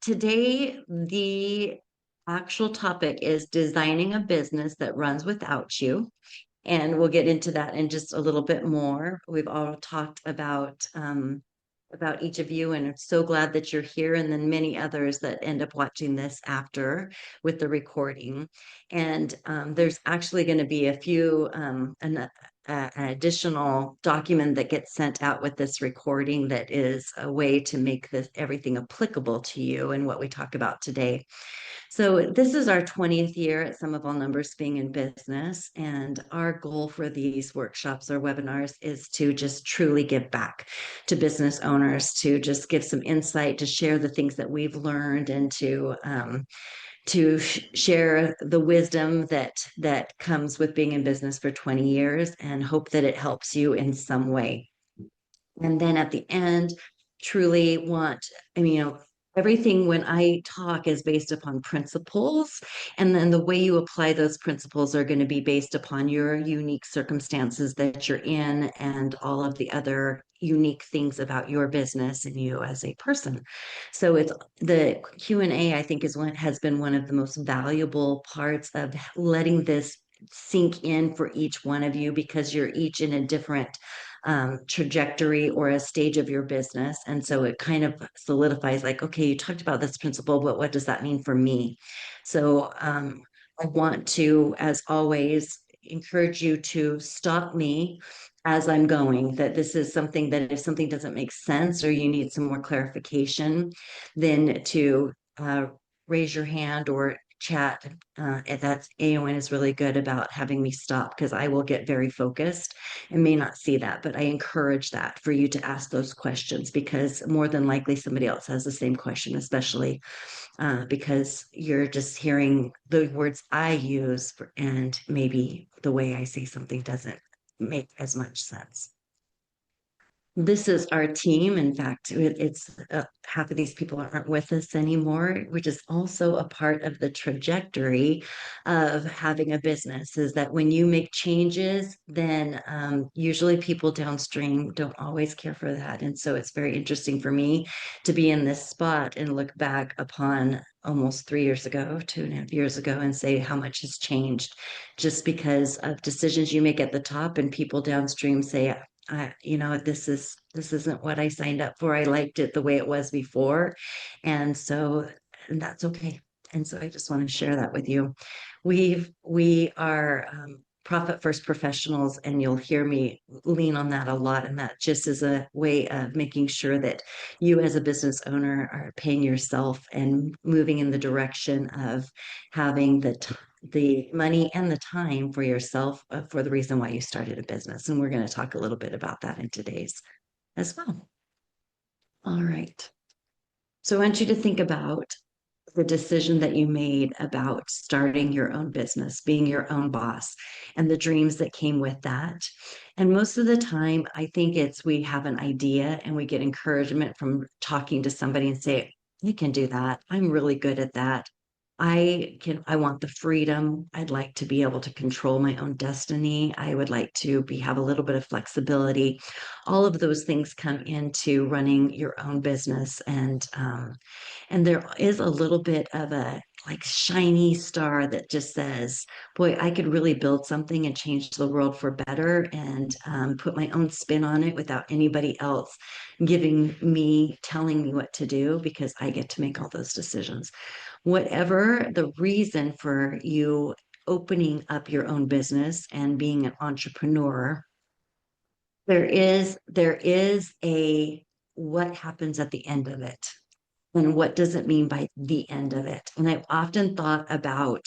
Today, the actual topic is designing a business that runs without you. And we'll get into that in just a little bit more. We've all talked about each of you, and I'm so glad that you're here, and then many others that end up watching this after with the recording. And there's actually going to be a few an additional document that gets sent out with this recording that is a way to make this everything applicable to you and what we talk about today. So this is our 20th year at Sum of All Numbers being in business. And our goal for these workshops or webinars is to just truly give back to business owners, to just give some insight, to share the things that we've learned, and to share the wisdom that comes with being in business for 20 years, and hope that it helps you in some way. And then at the end, truly want, I mean, everything when I talk is based upon principles. And then the way you apply those principles are going to be based upon your unique circumstances that you're in and all of the other unique things about your business and you as a person. So it's the Q&A, I think, is one has been one of the most valuable parts of letting this sink in for each one of you, because you're each in a different trajectory or a stage of your business. And so it kind of solidifies like, okay, you talked about this principle, but what does that mean for me? So I want to, as always, encourage you to stop me as I'm going, that this is something that if something doesn't make sense or you need some more clarification, then to raise your hand or chat. That's AON is really good about having me stop, because I will get very focused and may not see that, but I encourage that for you to ask those questions, because more than likely somebody else has the same question, especially because you're just hearing the words I use and maybe the way I say something doesn't make as much sense. This is our team. In fact, it's half of these people aren't with us anymore, which is also a part of the trajectory of having a business, is that when you make changes, then usually people downstream don't always care for that. And so it's very interesting for me to be in this spot and look back upon almost 3 years ago, 2.5 years ago, and say how much has changed just because of decisions you make at the top and people downstream say, this isn't what I signed up for. I liked it the way it was before. And that's okay. And so I just want to share that with you. We are profit first professionals, and you'll hear me lean on that a lot. And that just is a way of making sure that you as a business owner are paying yourself and moving in the direction of having the money and the time for yourself, for the reason why you started a business. And we're going to talk a little bit about that in today's as well. All right. So I want you to think about the decision that you made about starting your own business, being your own boss, and the dreams that came with that. And most of the time, I think it's we have an idea and we get encouragement from talking to somebody and say, you can do that. I'm really good at that. I want the freedom. I'd like to be able to control my own destiny. I would like to have a little bit of flexibility. All of those things come into running your own business. And there is a little bit of a like shiny star that just says, boy, I could really build something and change the world for better, and put my own spin on it without anybody else telling me what to do, because I get to make all those decisions. Whatever the reason for you opening up your own business and being an entrepreneur, there is a what happens at the end of it, and what does it mean by the end of it. And I've often thought about,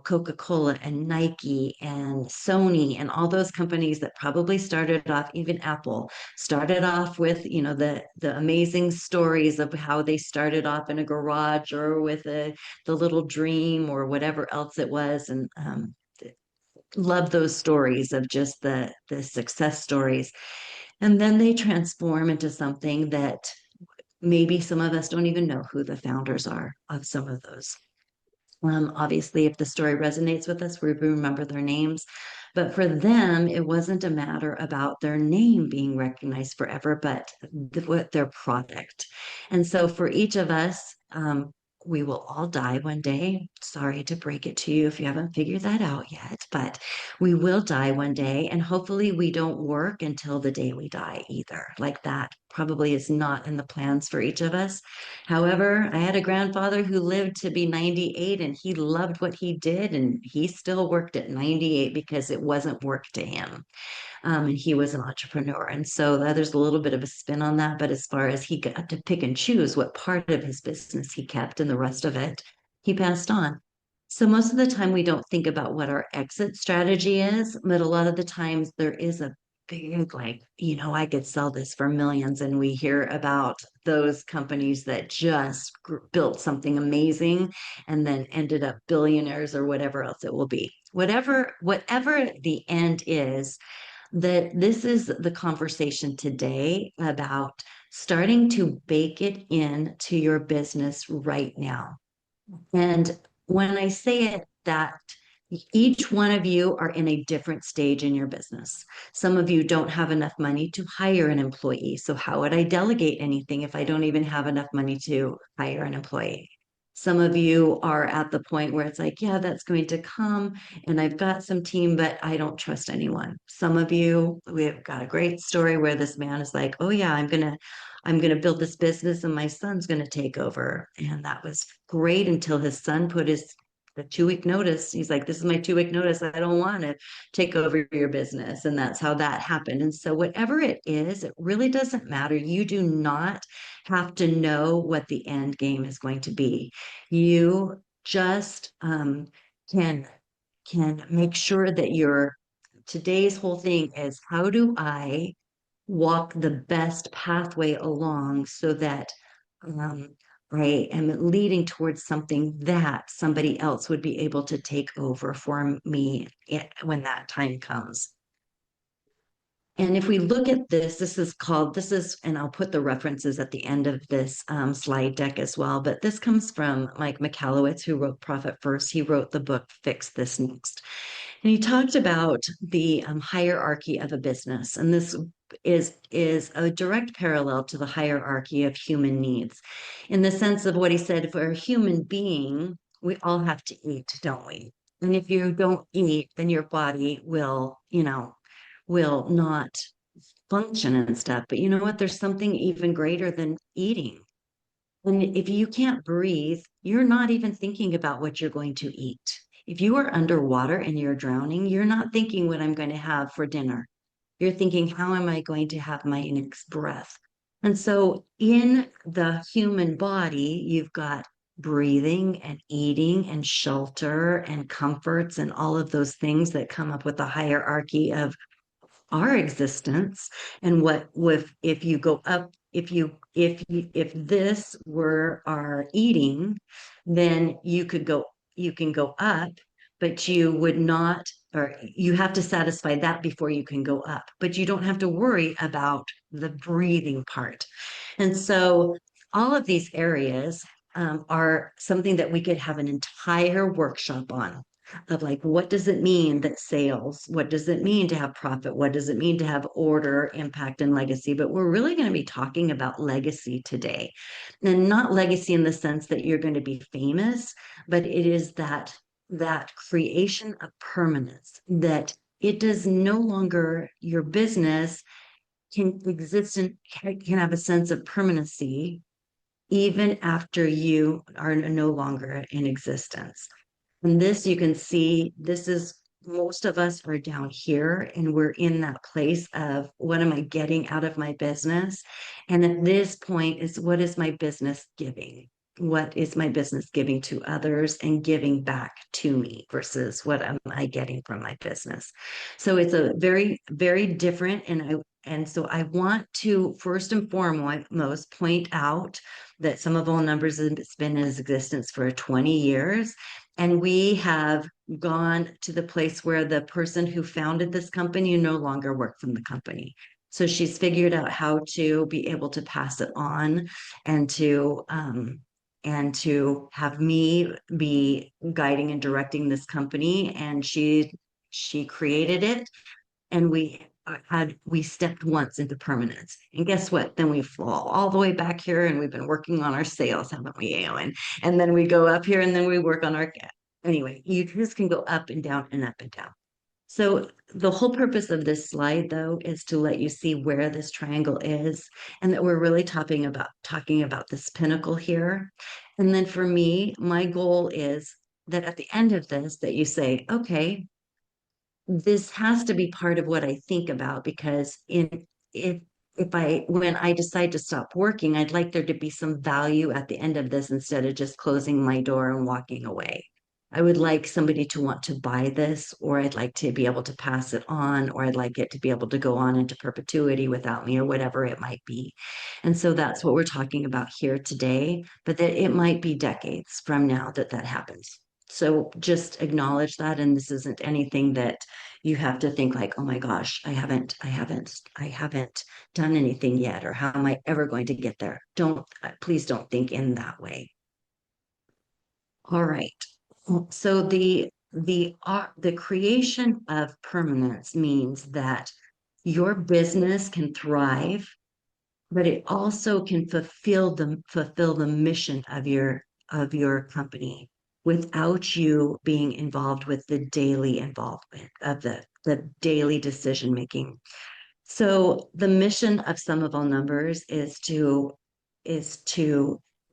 Coca-Cola and Nike and Sony and all those companies that probably started off, even Apple started off with, the amazing stories of how they started off in a garage or with the little dream or whatever else it was. And love those stories of just the success stories. And then they transform into something that maybe some of us don't even know who the founders are of some of those. Obviously, if the story resonates with us, we remember their names. But for them, it wasn't a matter about their name being recognized forever, but their product. And so for each of us, um, we will all die one day. Sorry to break it to you if you haven't figured that out yet, but we will die one day. And hopefully, we don't work until the day we die either. Like that probably is not in the plans for each of us. However, I had a grandfather who lived to be 98 and he loved what he did. And he still worked at 98 because it wasn't work to him. And he was an entrepreneur. And so there's a little bit of a spin on that. But as far as he got to pick and choose what part of his business he kept and the rest of it, he passed on. So most of the time, we don't think about what our exit strategy is, but a lot of the times there is a big, like, I could sell this for millions. And we hear about those companies that just built something amazing and then ended up billionaires or whatever else it will be. Whatever the end is, that this is the conversation today about starting to bake it into your business right now. And when I say it, that each one of you are in a different stage in your business. Some of you don't have enough money to hire an employee. So, how would I delegate anything if I don't even have enough money to hire an employee? Some of you are at the point where it's like, yeah, that's going to come, and I've got some team, but I don't trust anyone. Some of you, we've got a great story where this man is like, oh yeah, I'm gonna build this business and my son's gonna take over. And that was great until his son put his the 2 week notice. He's like, this is my 2 week notice. I don't want to take over your business. And that's how that happened. And so, whatever it is, it really doesn't matter. You do not have to know what the end game is going to be. You just can make sure that your today's whole thing is, how do I walk the best pathway along so that um, I am leading towards something that somebody else would be able to take over for me when that time comes. And if we look at this, and I'll put the references at the end of this slide deck as well, but this comes from Mike Michalowicz, who wrote Profit First. He wrote the book Fix This Next. And he talked about the hierarchy of a business. And this is a direct parallel to the hierarchy of human needs, in the sense of what he said: for a human being, we all have to eat, don't we? And if you don't eat, then your body will not function and stuff. But you know what? There's something even greater than eating. And if you can't breathe, you're not even thinking about what you're going to eat. If you are underwater and you're drowning, you're not thinking what I'm going to have for dinner. You're thinking, how am I going to have my next breath? And so in the human body, you've got breathing and eating and shelter and comforts and all of those things that come up with the hierarchy of our existence. And what with if you go up, if this were our eating, then you can go up, but you would not, or you have to satisfy that before you can go up, but you don't have to worry about the breathing part. And so all of these areas are something that we could have an entire workshop on, of like, what does it mean that sales? What does it mean to have profit? What does it mean to have order, impact, and legacy? But we're really going to be talking about legacy today. And not legacy in the sense that you're going to be famous, but it is that creation of permanence, that it does no longer, your business can exist and can have a sense of permanency even after you are no longer in existence. And this, you can see, this is, most of us are down here and we're in that place of, what am I getting out of my business? And at this point is, what is my business giving? What is my business giving to others and giving back to me versus what am I getting from my business? So it's a very, very different. And so I want to first and foremost point out that Some of All Numbers has been in existence for 20 years. And we have gone to the place where the person who founded this company no longer works from the company. So she's figured out how to be able to pass it on, and to have me be guiding and directing this company. And she created it, and we had we stepped once into permanence. And guess what? Then we fall all the way back here and we've been working on our sales, haven't we, Alan? And then we go up here and then we work on our anyway, you just can go up and down and up and down. So the whole purpose of this slide, though, is to let you see where this triangle is, and that we're really talking about this pinnacle here. And then for me, my goal is that at the end of this, that you say, okay, this has to be part of what I think about because in if I when I decide to stop working, I'd like there to be some value at the end of this instead of just closing my door and walking away. I would like somebody to want to buy this, or I'd like to be able to pass it on, or I'd like it to be able to go on into perpetuity without me, or whatever it might be. And so that's what we're talking about here today, but that it might be decades from now that that happens. So just acknowledge that. And this isn't anything that you have to think like, oh my gosh, I haven't done anything yet, or how am I ever going to get there? Please don't think in that way. All right. So the creation of permanence means that your business can thrive, but it also can fulfill the mission of your company without you being involved with the daily involvement of the daily decision making. So the mission of Sum of All Numbers is to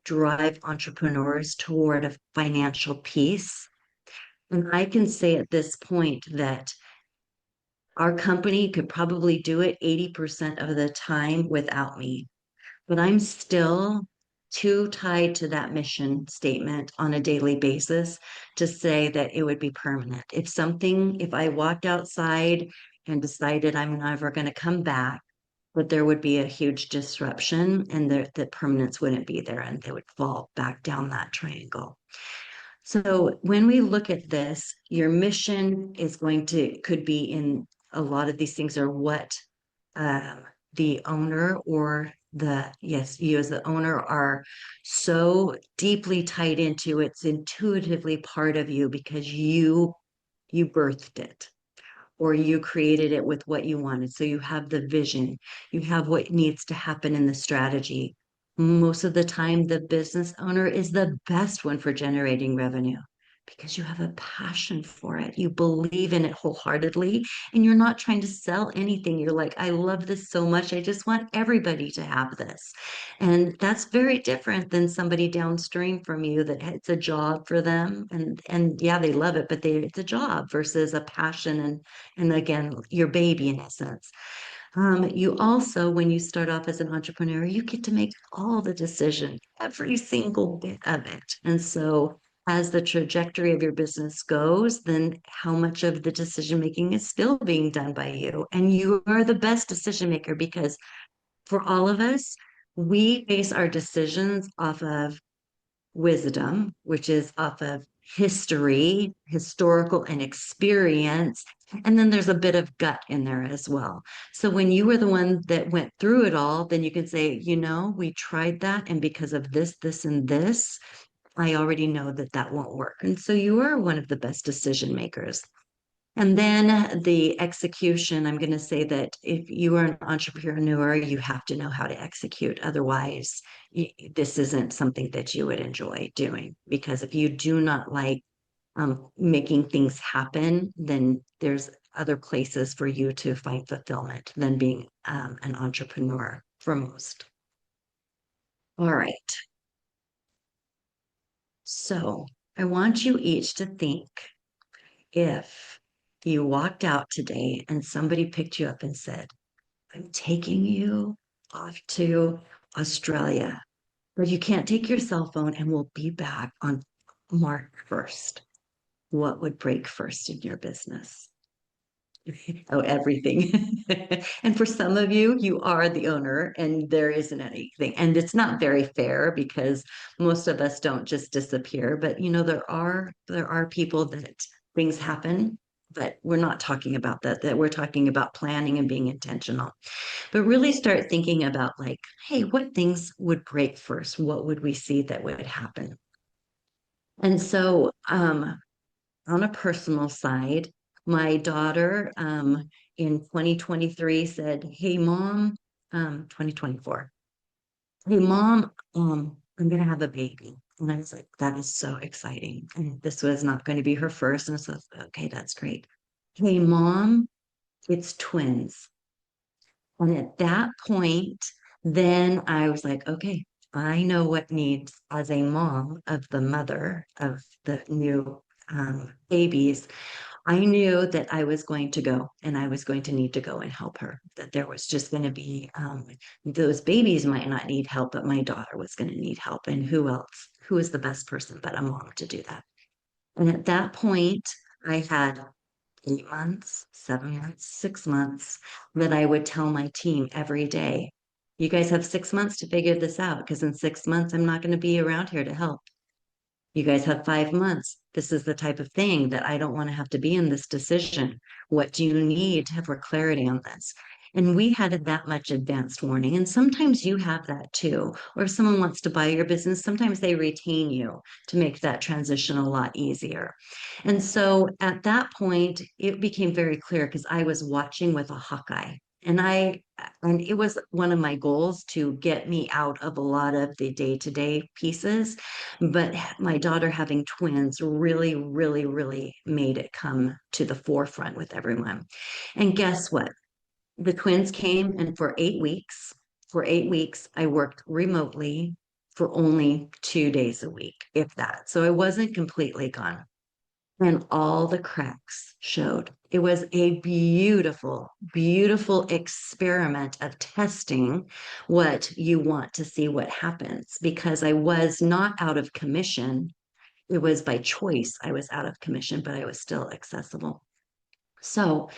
drive entrepreneurs toward a financial peace. And I can say at this point that our company could probably do it 80% of the time without me, but I'm still too tied to that mission statement on a daily basis to say that it would be permanent. If I walked outside and decided I'm never going to come back, but there would be a huge disruption and the permanence wouldn't be there and they would fall back down that triangle. So when we look at this, your mission could be in a lot of these things are what um, the owner or yes, you as the owner are so deeply tied into. It's intuitively part of you because you birthed it or you created it with what you wanted. So you have the vision, you have what needs to happen in the strategy. Most of the time, the business owner is the best one for generating revenue because you have a passion for it. You believe in it wholeheartedly, and you're not trying to sell anything. You're like, I love this so much. I just want everybody to have this. And that's very different than somebody downstream from you that it's a job for them. And yeah, they love it, but it's a job versus a passion and again, your baby in essence. You also, when you start off as an entrepreneur, you get to make all the decisions, every single bit of it. And so, as the trajectory of your business goes, then how much of the decision making is still being done by you? And you are the best decision maker because for all of us, we base our decisions off of wisdom, which is off of history, historical and experience. And then there's a bit of gut in there as well. So when you were the one that went through it all, then you can say, we tried that. And because of this, this, and this, I already know that that won't work. And so you are one of the best decision makers. And then the execution, I'm going to say that if you are an entrepreneur, you have to know how to execute. Otherwise, this isn't something that you would enjoy doing. Because if you do not like making things happen, then there's other places for you to find fulfillment than being an entrepreneur for most. All right. So I want you each to think if you walked out today and somebody picked you up and said, I'm taking you off to Australia, but you can't take your cell phone and we'll be back on March 1st. What would break first in your business? Oh, everything. And for some of you, you are the owner and there isn't anything. And it's not very fair because most of us don't just disappear, but there are people that things happen, but we're not talking about that we're talking about planning and being intentional. But really start thinking about like, hey, what things would break first? What would we see that would happen? And so on a personal side, my daughter in 2023 said, "Hey, mom," 2024, "Hey, mom, I'm gonna have a baby." And I was like, that is so exciting. And this was not going to be her first. And so, okay, that's great. "Hey, mom, it's twins." And at that point, then I was like, okay, I know what needs as a mom of the mother of the new babies. I knew that I was going to go and I was going to need to go and help her, that there was just going to be those babies might not need help, but my daughter was going to need help. And who else? Who is the best person but a mom to do that? And at that point, I had 8 months, 7 months, 6 months that I would tell my team every day, "You guys have 6 months to figure this out because in 6 months, I'm not going to be around here to help. You guys have 5 months. This is the type of thing that I don't want to have to be in this decision. What do you need to have more clarity on this?" And we had that much advanced warning. And sometimes you have that too. Or if someone wants to buy your business, sometimes they retain you to make that transition a lot easier. And so at that point, it became very clear because I was watching with a hawk eye. And it was one of my goals to get me out of a lot of the day-to-day pieces. But my daughter having twins really, really, really made it come to the forefront with everyone. And guess what? The twins came, and for 8 weeks, I worked remotely for only 2 days a week, if that. So I wasn't completely gone. And all the cracks showed. It was a beautiful, beautiful experiment of testing what you want to see what happens because I was not out of commission. It was by choice. I was out of commission, but I was still accessible. So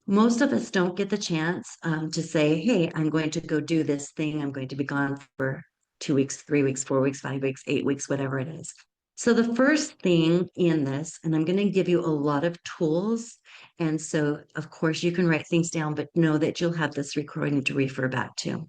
most of us don't get the chance to say, "Hey, I'm going to go do this thing. I'm going to be gone for 2 weeks, 3 weeks, 4 weeks, 5 weeks, 8 weeks, whatever it is." So the first thing in this, and I'm going to give you a lot of tools. And so, of course, you can write things down, but know that you'll have this recording to refer back to.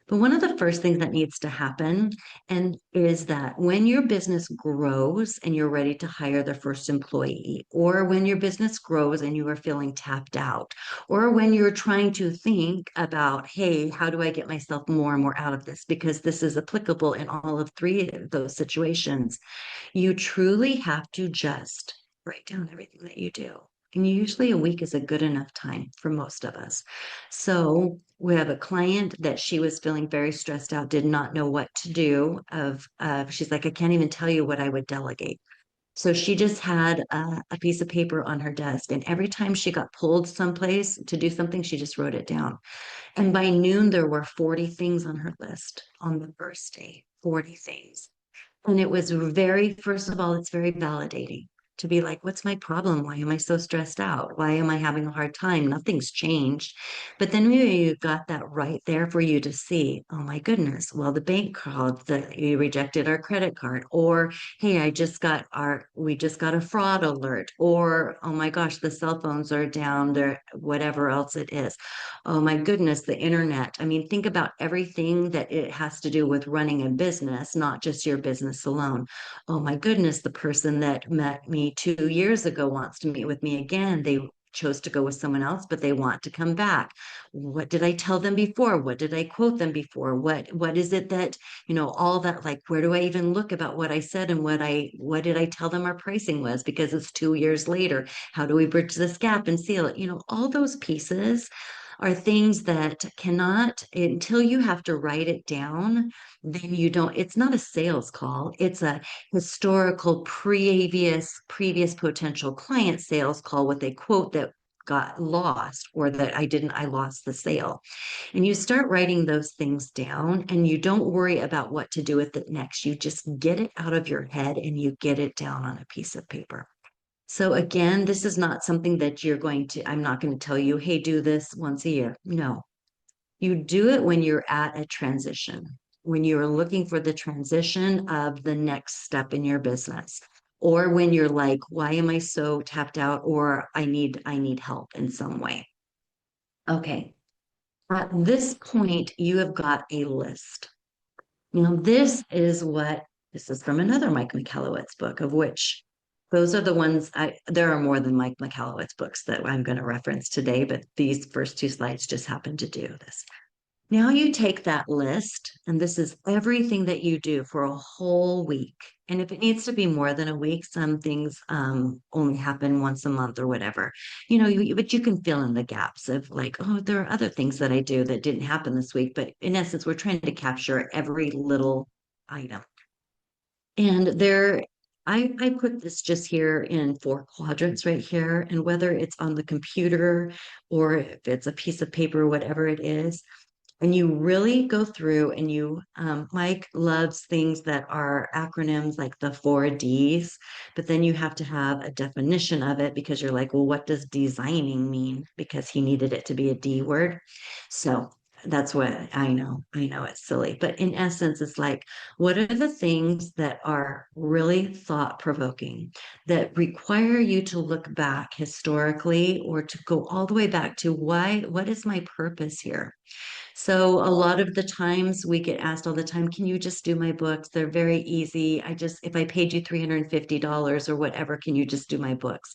But one of the first things that needs to happen and is that when your business grows and you're ready to hire the first employee, or when your business grows and you are feeling tapped out, or when you're trying to think about, "Hey, how do I get myself more and more out of this?" Because this is applicable in all of three of those situations. You truly have to just write down everything that you do. And usually a week is a good enough time for most of us. So we have a client that she was feeling very stressed out, did not know what to do. She's like, "I can't even tell you what I would delegate." So she just had a piece of paper on her desk, and every time she got pulled someplace to do something, she just wrote it down. And by noon, there were 40 things on her list on the first day, 40 things. And it was very, first of all, it's very validating to be like, "What's my problem? Why am I so stressed out? Why am I having a hard time? Nothing's changed." But then you got that right there for you to see, "Oh my goodness, well, the bank called, you rejected our credit card," or, "Hey, we just got a fraud alert," or, "Oh my gosh, the cell phones are down there," whatever else it is. "Oh my goodness, the internet." I mean, think about everything that it has to do with running a business, not just your business alone. "Oh my goodness, the person that met me 2 years ago wants to meet with me again. They chose to go with someone else, but they want to come back. What did I tell them before? What did I quote them before? What is it that, all that, like, where do I even look about what I said and what did I tell them our pricing was because it's 2 years later? How do we bridge this gap and seal it?" All those pieces are things that cannot, until you have to write it down, then you don't, it's not a sales call. It's a historical previous potential client sales call with a quote that got lost or that I lost the sale. And you start writing those things down and you don't worry about what to do with it next. You just get it out of your head and you get it down on a piece of paper. So again, this is not something that I'm not going to tell you, "Hey, do this once a year." No, you do it when you're at a transition, when you're looking for the transition of the next step in your business, or when you're like, "Why am I so tapped out?" Or I need help in some way. Okay. At this point, you have got a list. This is from another Mike Michalowicz book, of which Those are the ones there are more than Mike Michalowicz books that I'm going to reference today, but these first two slides just happen to do this. Now you take that list, and this is everything that you do for a whole week. And if it needs to be more than a week, some things only happen once a month or whatever, but you can fill in the gaps of like, oh, there are other things that I do that didn't happen this week. But in essence, we're trying to capture every little item. And I put this just here in four quadrants right here. And whether it's on the computer or if it's a piece of paper, whatever it is, and you really go through and Mike loves things that are acronyms like the 4Ds, but then you have to have a definition of it because you're like, well, what does designing mean? Because he needed it to be a D word. So that's what I know. I know it's silly, but in essence, it's like, what are the things that are really thought provoking that require you to look back historically or to go all the way back to what is my purpose here? So a lot of the times we get asked all the time, can you just do my books? They're very easy. If I paid you $350 or whatever, can you just do my books?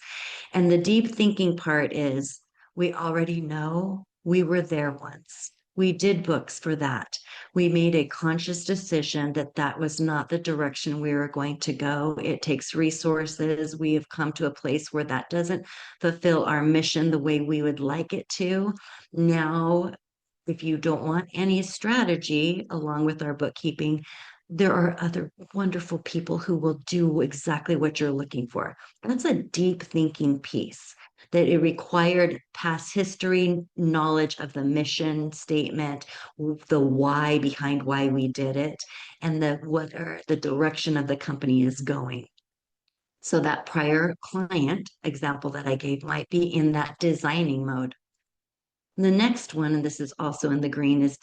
And the deep thinking part is we already know we were there once. We did books for that. We made a conscious decision that that was not the direction we were going to go. It takes resources. We have come to a place where that doesn't fulfill our mission the way we would like it to. Now, if you don't want any strategy along with our bookkeeping, there are other wonderful people who will do exactly what you're looking for. That's a deep thinking piece that it required past history, knowledge of the mission statement, the why behind why we did it, and the direction of the company is going. So that prior client example that I gave might be in that designing mode. The next one, and this is also in the green, is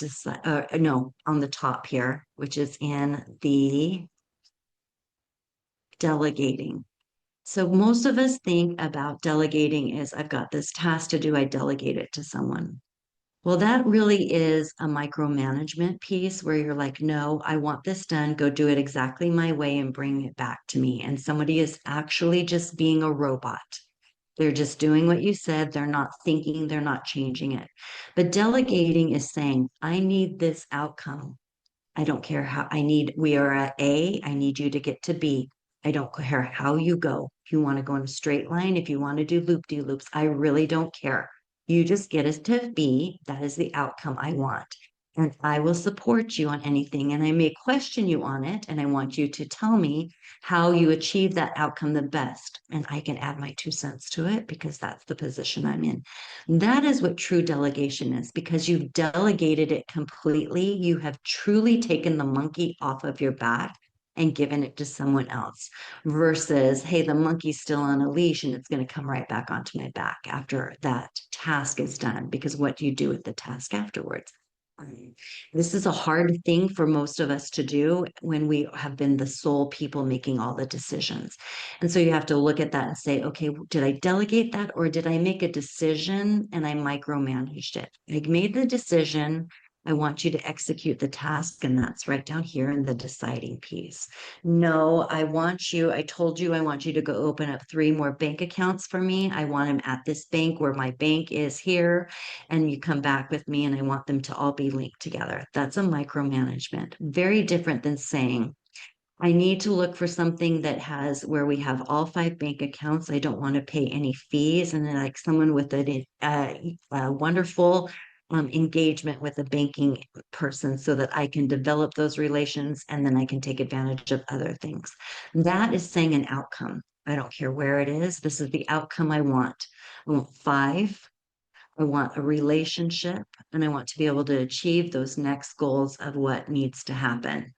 no, on the top here, which is in the delegating. So most of us think about delegating is I've got this task to do, I delegate it to someone. Well, that really is a micromanagement piece where you're like, no, I want this done, go do it exactly my way and bring it back to me. And somebody is actually just being a robot. They're just doing what you said. They're not thinking, they're not changing it. But delegating is saying, I need this outcome. I don't care how we are at A, I need you to get to B. I don't care how you go. If you want to go in a straight line, if you want to do loop-de-loops, I really don't care. You just get us to B. That is the outcome I want. And I will support you on anything. And I may question you on it. And I want you to tell me how you achieve that outcome the best. And I can add my 2 cents to it because that's the position I'm in. That is what true delegation is because you've delegated it completely. You have truly taken the monkey off of your back and given it to someone else versus, hey, the monkey's still on a leash and it's going to come right back onto my back after that task is done. Because what do you do with the task afterwards? This is a hard thing for most of us to do when we have been the sole people making all the decisions. And so you have to look at that and say, okay, did I delegate that or did I make a decision and I micromanaged it? I made the decision. I want you to execute the task, and that's right down here in the deciding piece. No, I told you I want you to go open up 3 more bank accounts for me. I want them at this bank where my bank is here and you come back with me and I want them to all be linked together. That's a micromanagement. Very different than saying, I need to look for something that has where we have all 5 bank accounts. I don't want to pay any fees. And then like someone with a wonderful engagement with a banking person so that I can develop those relations and then I can take advantage of other things. That is saying an outcome. I don't care where it is. This is the outcome I want. I want 5. I want a relationship and I want to be able to achieve those next goals of what needs to happen.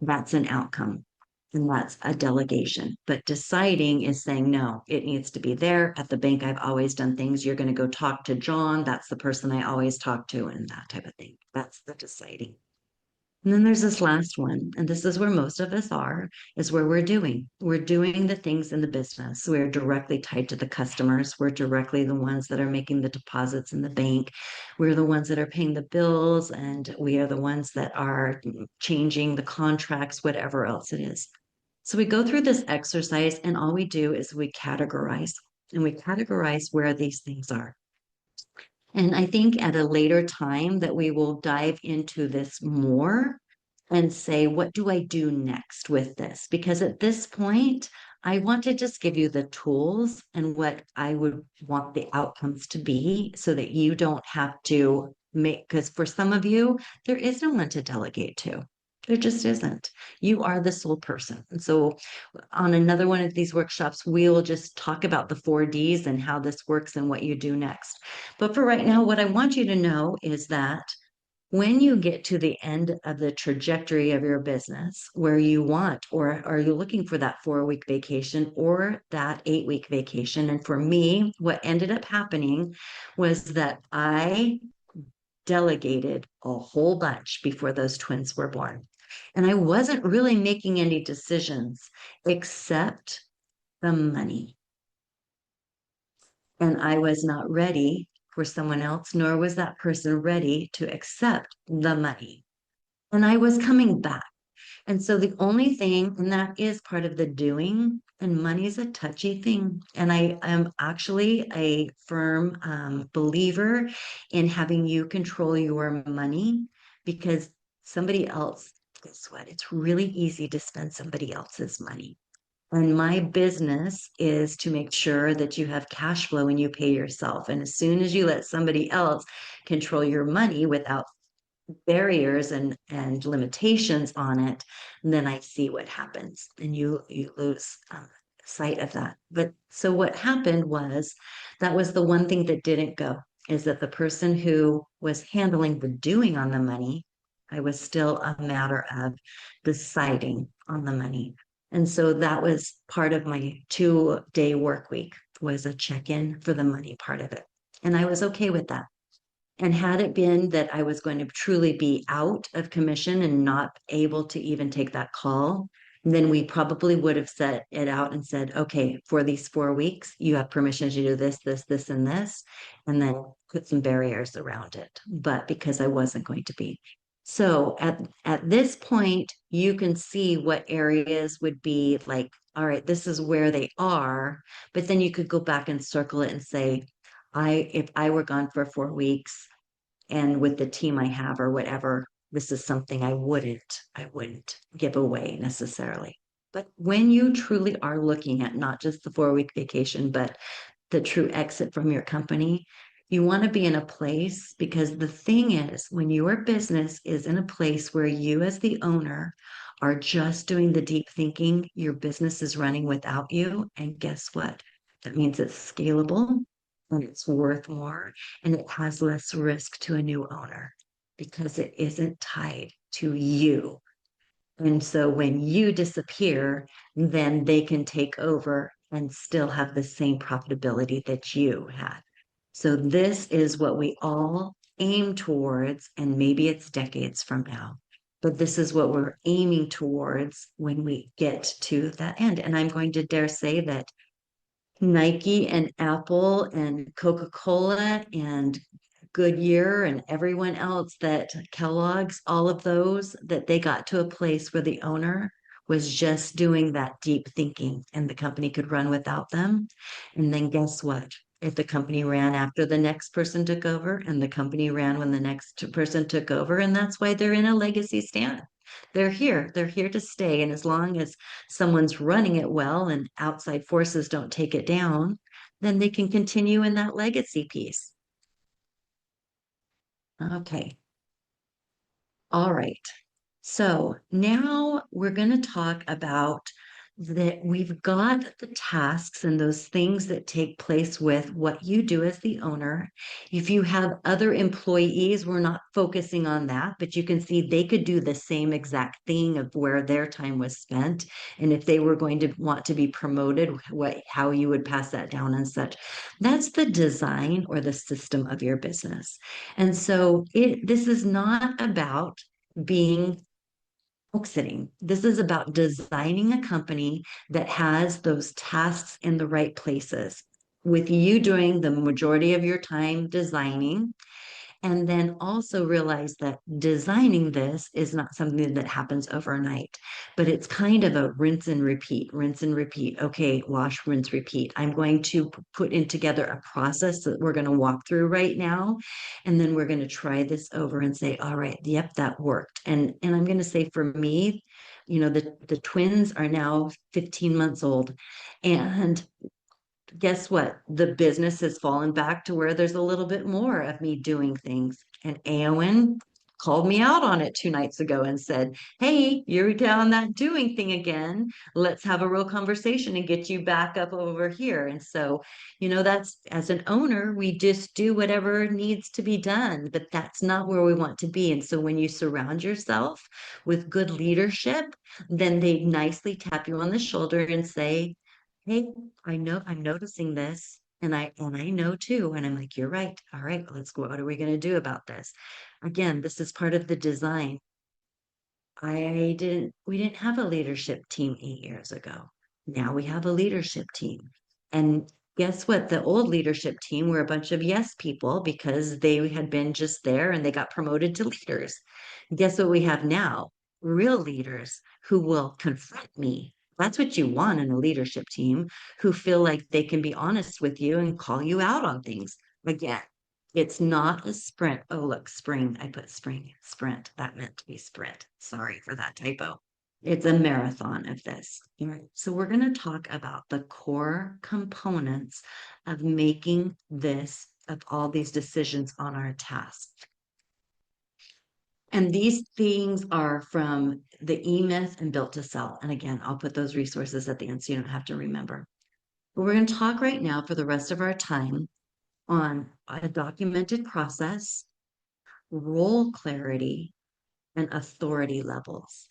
That's an outcome and that's a delegation. But deciding is saying, no, it needs to be there at the bank. I've always done things. You're going to go talk to John. That's the person I always talk to and that type of thing. That's the deciding. And then there's this last one, and this is where most of us are, is where we're doing. We're doing the things in the business. We're directly tied to the customers. We're directly the ones that are making the deposits in the bank. We're the ones that are paying the bills, and we are the ones that are changing the contracts, whatever else it is. So we go through this exercise, and all we do is we categorize, and we categorize where these things are. And I think at a later time that we will dive into this more and say, what do I do next with this? Because at this point, I want to just give you the tools and what I would want the outcomes to be so that you don't have to make, because for some of you, there is no one to delegate to. There just isn't. You are the sole person. And so on another one of these workshops, we'll just talk about the 4Ds and how this works and what you do next. But for right now, what I want you to know is that when you get to the end of the trajectory of your business where you want, or are you looking for that 4-week vacation or that 8-week vacation? And for me, what ended up happening was that I delegated a whole bunch before those twins were born. And I wasn't really making any decisions except the money. And I was not ready for someone else, nor was that person ready to accept the money. And I was coming back. And so the only thing, and that is part of the doing, and money is a touchy thing. And I am actually a firm believer in having you control your money because somebody else, guess what? It's really easy to spend somebody else's money. And my business is to make sure that you have cash flow and you pay yourself. And as soon as you let somebody else control your money without barriers and limitations on it, then I see what happens, and you lose sight of that. But so what happened was that was the one thing that didn't go is that the person who was handling the doing on the money, I was still a matter of deciding on the money. And so that was part of my 2-day work week was a check-in for the money part of it. And I was okay with that. And had it been that I was going to truly be out of commission and not able to even take that call, then we probably would have set it out and said, okay, for these 4 weeks, you have permission to do this, this, this, and this, and then put some barriers around it. But because I wasn't going to be. So at this point, you can see what areas would be like, all right, this is where they are, but then you could go back and circle it and say, if I were gone for 4 weeks and with the team I have or whatever, this is something I wouldn't give away necessarily. But when you truly are looking at not just the 4-week vacation, but the true exit from your company, you want to be in a place because the thing is, when your business is in a place where you, as the owner, are just doing the deep thinking, your business is running without you. And guess what? That means it's scalable and it's worth more and it has less risk to a new owner because it isn't tied to you. And so when you disappear, then they can take over and still have the same profitability that you had. So this is what we all aim towards, and maybe it's decades from now, but this is what we're aiming towards when we get to that end. And I'm going to dare say that Nike and Apple and Coca-Cola and Goodyear and everyone else that Kellogg's, all of those, that they got to a place where the owner was just doing that deep thinking and the company could run without them. And then guess what? If the company ran after the next person took over and the company ran when the next person took over, and that's why they're in a legacy stand. They're here to stay. And as long as someone's running it well and outside forces don't take it down, then they can continue in that legacy piece. Okay. All right. So now we're going to talk about that we've got the tasks and those things that take place with what you do as the owner. If you have other employees, we're not focusing on that, but you can see they could do the same exact thing of where their time was spent. And if they were going to want to be promoted, how you would pass that down and such. That's the design or the system of your business. And so this is not about being exiting. This is about designing a company that has those tasks in the right places, with you doing the majority of your time designing And then also realize that designing this is not something that happens overnight, but it's kind of a rinse and repeat, rinse and repeat. Okay, wash, rinse, repeat. I'm going to put in together a process that we're going to walk through right now. And then we're going to try this over and say, all right, yep, that worked. And I'm going to say for me, the twins are now 15 months old. And guess what? The business has fallen back to where there's a little bit more of me doing things. And Aowen called me out on it 2 nights ago and said, hey, you're down that doing thing again. Let's have a real conversation and get you back up over here. And so, that's as an owner, we just do whatever needs to be done, but that's not where we want to be. And so when you surround yourself with good leadership, then they nicely tap you on the shoulder and say, hey, I know I'm noticing this and I know too. And I'm like, you're right. All right, let's go. What are we going to do about this? Again, this is part of the design. We didn't have a leadership team 8 years ago. Now we have a leadership team. And guess what? The old leadership team were a bunch of yes people because they had been just there and they got promoted to leaders. Guess what we have now? Real leaders who will confront me. That's what you want in a leadership team, who feel like they can be honest with you and call you out on things. Again, it's not a sprint. Oh, look, spring. I put spring, sprint. That meant to be sprint. Sorry for that typo. It's a marathon of this. All right. So we're going to talk about the core components of making this, of all these decisions on our task. And these things are from the E-Myth and Built to Sell. And again, I'll put those resources at the end so you don't have to remember. But we're going to talk right now for the rest of our time on a documented process, role clarity, and authority levels.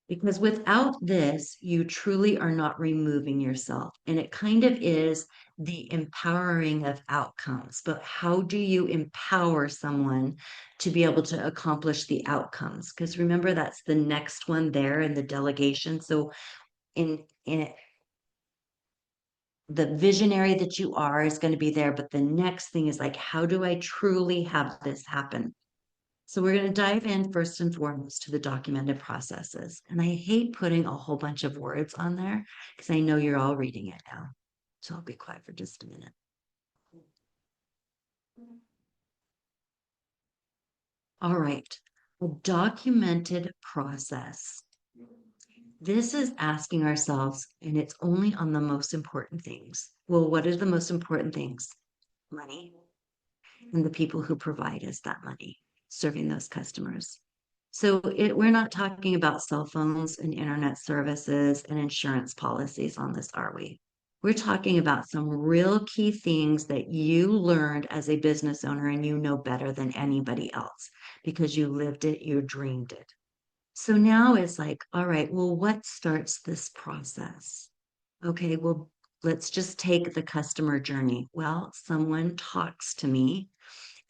Because without this, you truly are not removing yourself. And it kind of is the empowering of outcomes. But how do you empower someone to be able to accomplish the outcomes? Because remember, that's the next one there in the delegation. So in the visionary that you are is going to be there. But the next thing is like, how do I truly have this happen? So we're going to dive in first and foremost to the documented processes. And I hate putting a whole bunch of words on there because I know you're all reading it now. So I'll be quiet for just a minute. All right. A documented process. This is asking ourselves, and it's only on the most important things. Well, what are the most important things? Money and the people who provide us that money, serving those customers. So we're not talking about cell phones and internet services and insurance policies on this, are we? We're talking about some real key things that you learned as a business owner and you know better than anybody else because you lived it, you dreamed it. So now it's like, all right, well, what starts this process? Okay, well, let's just take the customer journey. Well, someone talks to me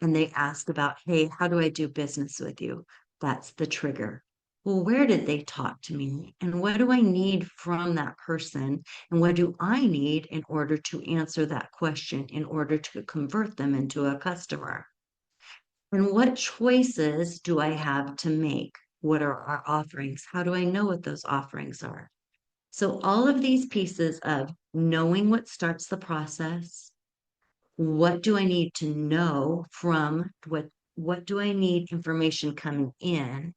and they ask about, hey, how do I do business with you? That's the trigger. Well, where did they talk to me? And what do I need from that person? And what do I need in order to answer that question, in order to convert them into a customer? And what choices do I have to make? What are our offerings? How do I know what those offerings are? So, all of these pieces of knowing what starts the process, what do I need to know from what do I need information coming in?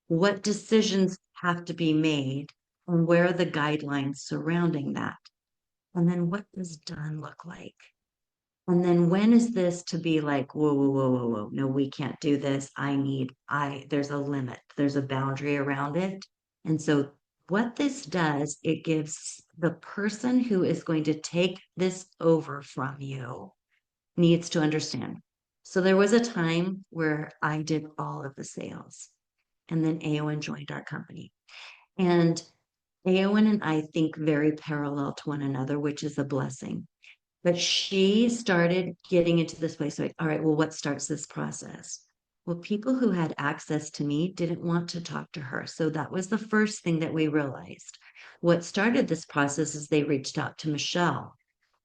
What decisions have to be made? And where are the guidelines surrounding that? And then what does done look like? And then when is this to be like, whoa, whoa, whoa, whoa, whoa, no, we can't do this. There's a limit, there's a boundary around it. And so what this does, it gives the person who is going to take this over from you needs to understand. So there was a time where I did all of the sales, and then Aowen joined our company. And Aowen and I think very parallel to one another, which is a blessing. But she started getting into this place like, all right, well, what starts this process? Well, people who had access to me didn't want to talk to her. So that was the first thing that we realized. What started this process is they reached out to Michelle.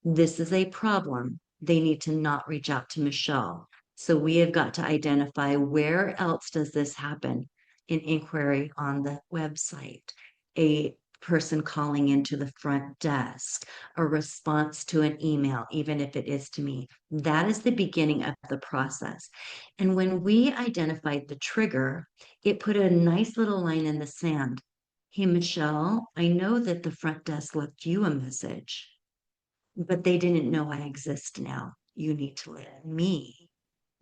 This is a problem. They need to not reach out to Michelle. So we have got to identify where else does this happen? An inquiry on the website, a person calling into the front desk, a response to an email, even if it is to me. That is the beginning of the process. And when we identified the trigger, it put a nice little line in the sand. Hey, Michelle, I know that the front desk left you a message, but they didn't know I exist now. You need to let me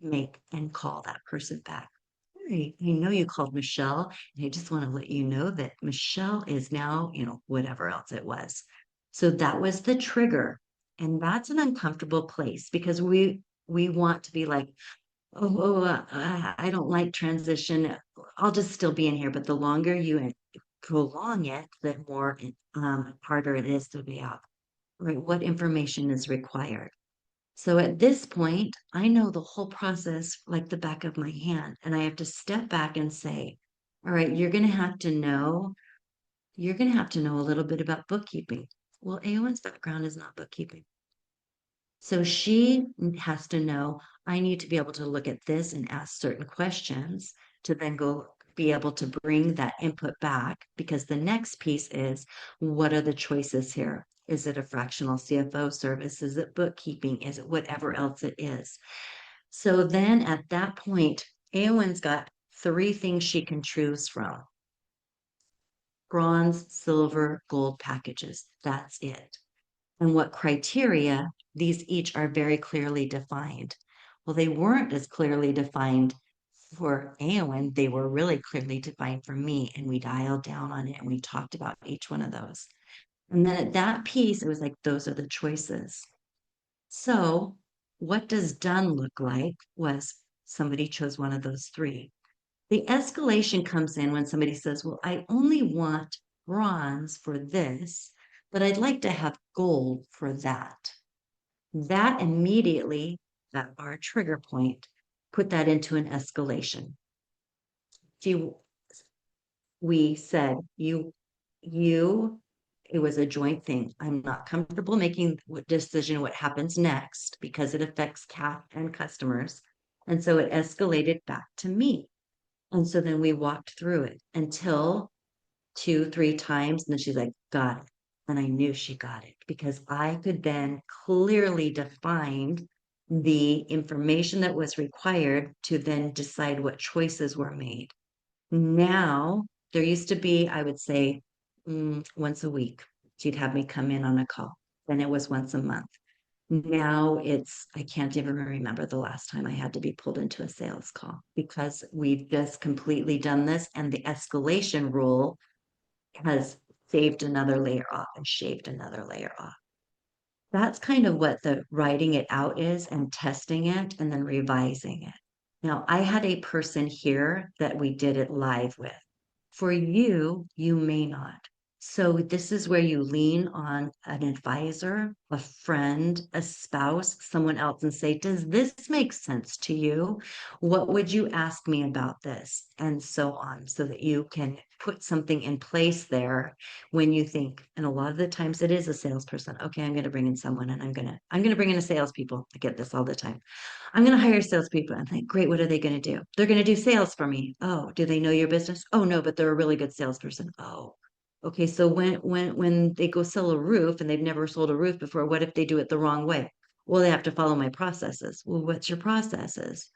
make and call that person back. Hey, I know you called Michelle, and I just want to let you know that Michelle is now, whatever else it was. So that was the trigger. And that's an uncomfortable place because we want to be like, I don't like transition. I'll just still be in here. But the longer you prolong it, the more harder it is to be out. Right? What information is required? So at this point, I know the whole process like the back of my hand, and I have to step back and say, all right, you're going to have to know a little bit about bookkeeping. Well, AON's background is not bookkeeping. So she has to know I need to be able to look at this and ask certain questions to then go be able to bring that input back because the next piece is what are the choices here? Is it a fractional CFO service? Is it bookkeeping? Is it whatever else it is? So then at that point, AON's got three things she can choose from: bronze, silver, gold packages. That's it. And what criteria, these each are very clearly defined. Well, they weren't as clearly defined for AON, they were really clearly defined for me. And we dialed down on it and we talked about each one of those. And then at that piece, it was like, those are the choices. So, what does done look like was somebody chose one of those three. The escalation comes in when somebody says, well, I only want bronze for this, but I'd like to have gold for that. That immediately, at our trigger point, put that into an escalation. We said, it was a joint thing. I'm not comfortable making what decision what happens next because it affects CAP and customers. And so it escalated back to me. And so then we walked through it until 2, 3 times. And then she's like, got it. And I knew she got it because I could then clearly define the information that was required to then decide what choices were made. Now, there used to be, I would say, once a week, she'd have me come in on a call. Then it was once a month. Now I can't even remember the last time I had to be pulled into a sales call because we've just completely done this and the escalation rule has saved another layer off and shaved another layer off. That's kind of what the writing it out is and testing it and then revising it. Now, I had a person here that we did it live with. For you, you may not. So this is where you lean on an advisor, a friend, a spouse, someone else and say, does this make sense to you? What would you ask me about this? And so on, so that you can put something in place there when you think, and a lot of the times it is a salesperson. Okay, I'm going to bring in someone and I'm going to bring in a salespeople. I get this all the time. I'm going to hire salespeople. I'm like, great, what are they going to do? They're going to do sales for me. Oh, do they know your business? Oh, no, but they're a really good salesperson. Oh, okay. So when they go sell a roof and they've never sold a roof before, what if they do it the wrong way? Well, they have to follow my processes. Well, what's your processes?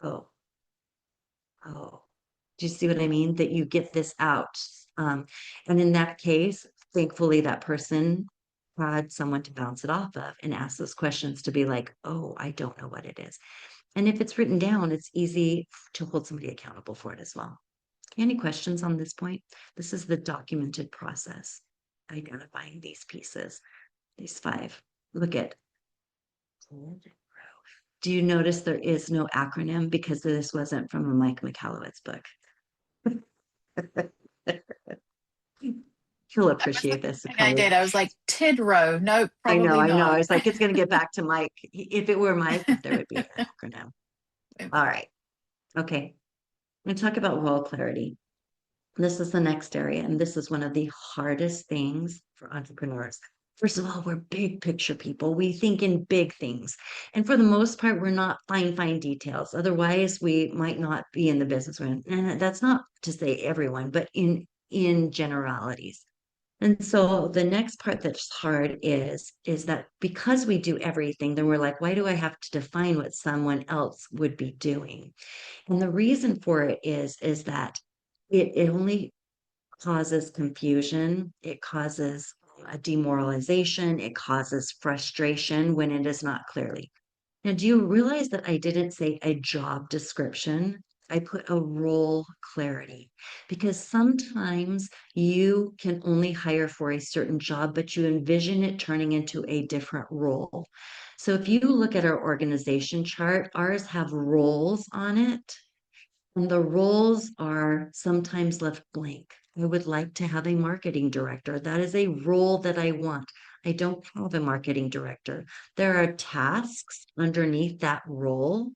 Oh, oh. Do you see what I mean? That you get this out. And in that case, thankfully, that person had someone to bounce it off of and ask those questions to be like, oh, I don't know what it is. And if it's written down, it's easy to hold somebody accountable for it as well. Any questions on this point? This is the documented process, identifying these pieces, these 5. Look at. Do you notice there is no acronym because this wasn't from a Mike Michalowicz book? He'll appreciate this. I did. I was like, Tidrow. Nope, probably I know. I not. was like, it's going to get back to Mike. If it were Mike, there would be an acronym. All right. Okay. I'm going to talk about role clarity. This is the next area, and this is one of the hardest things for entrepreneurs. First of all, we're big picture people. We think in big things. And for the most part, we're not fine details. Otherwise, we might not be in the business we're in. And that's not to say everyone, but in generalities. And so the next part that's hard is that because we do everything, then we're like, why do I have to define what someone else would be doing? And the reason for it is that it only causes confusion, it causes a demoralization, it causes frustration when it is not clearly. Now, do you realize that I didn't say a job description? I put a role clarity because sometimes you can only hire for a certain job, but you envision it turning into a different role. So if you look at our organization chart, ours have roles on it, and the roles are sometimes left blank. I would like to have a marketing director. That is a role that I want. I don't have a marketing director. There are tasks underneath that role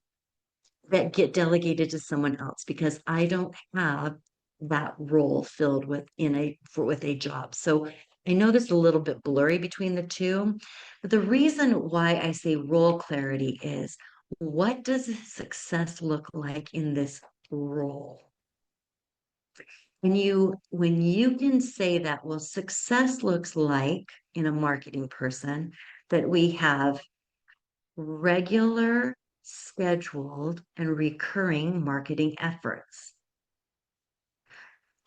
that get delegated to someone else because I don't have that role filled with a job. So I know this is a little bit blurry between the two, but the reason why I say role clarity is what does success look like in this role? When you can say that, well, success looks like in a marketing person that we have regular, scheduled, and recurring marketing efforts.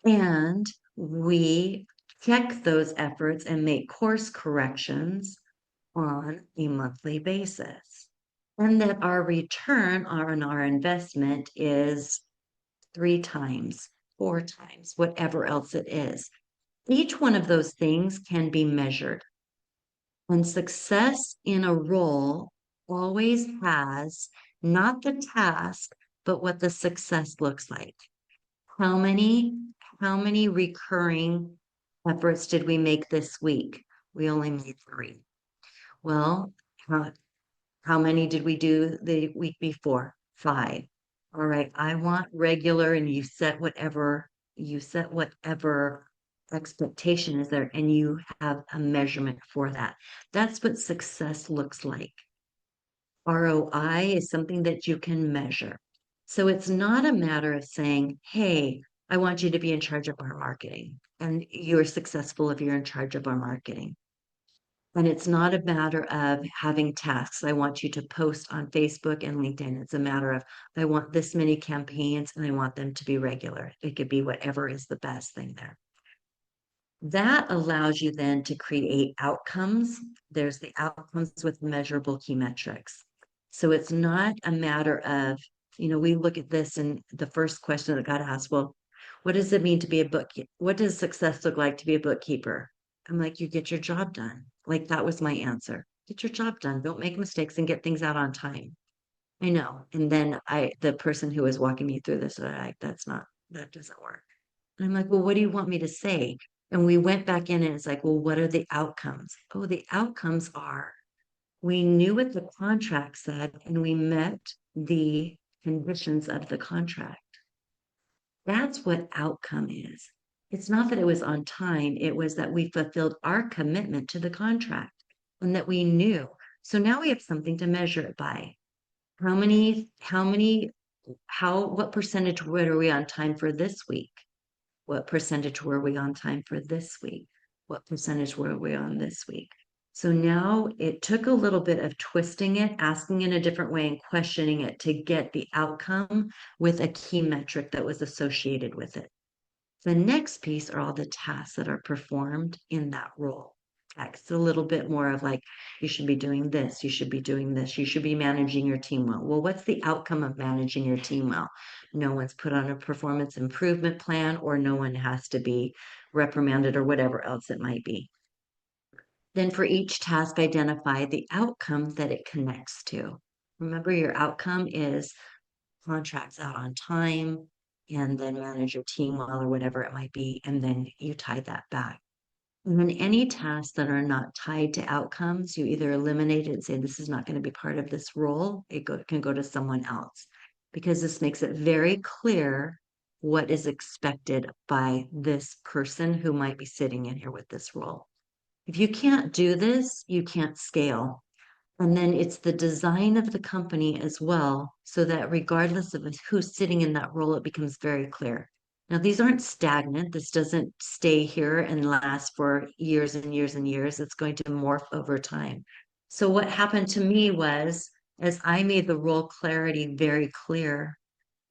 And we check those efforts and make course corrections on a monthly basis. And that our return on our investment is 3 times, 4 times, whatever else it is. Each one of those things can be measured. And success in a role always has not the task, but what the success looks like. How many, how many recurring efforts did we make this week? We only made 3. Well, how many did we do the week before? 5. All right, I want regular, and you set whatever expectation is there, and you have a measurement for that. That's what success looks like. ROI is something that you can measure. So it's not a matter of saying, hey, I want you to be in charge of our marketing, and you're successful if you're in charge of our marketing. And it's not a matter of having tasks. I want you to post on Facebook and LinkedIn. It's a matter of, I want this many campaigns and I want them to be regular. It could be whatever is the best thing there. That allows you then to create outcomes. There's the outcomes with measurable key metrics. So it's not a matter of, we look at this and the first question that got asked, well, what does it mean to be a bookkeeper? What does success look like to be a bookkeeper? I'm like, you get your job done. Like that was my answer. Get your job done. Don't make mistakes and get things out on time. I know. And then the person who was walking me through this, like, that doesn't work. And I'm like, well, what do you want me to say? And we went back in and it's like, well, what are the outcomes? Oh, the outcomes are we knew what the contract said and we met the conditions of the contract. That's what outcome is. It's not that it was on time, it was that we fulfilled our commitment to the contract and that we knew. So now we have something to measure it by. What percentage were we on time for this week? What percentage were we on time for this week? What percentage were we on this week? So now it took a little bit of twisting it, asking in a different way, and questioning it to get the outcome with a key metric that was associated with it. The next piece are all the tasks that are performed in that role. It's a little bit more of like, you should be doing this, you should be doing this, you should be managing your team well. Well, what's the outcome of managing your team well? No one's put on a performance improvement plan, or no one has to be reprimanded, or whatever else it might be. Then for each task, identify the outcome that it connects to. Remember, your outcome is contracts out on time, and then manage your team well, or whatever it might be, and then you tie that back. And then any tasks that are not tied to outcomes, you either eliminate it and say, this is not going to be part of this role. Can go to someone else, because this makes it very clear what is expected by this person who might be sitting in here with this role. If you can't do this, you can't scale. And then it's the design of the company as well, so that regardless of who's sitting in that role, it becomes very clear. Now, these aren't stagnant. This doesn't stay here and last for years and years and years. It's going to morph over time. So, what happened to me was, as I made the role clarity very clear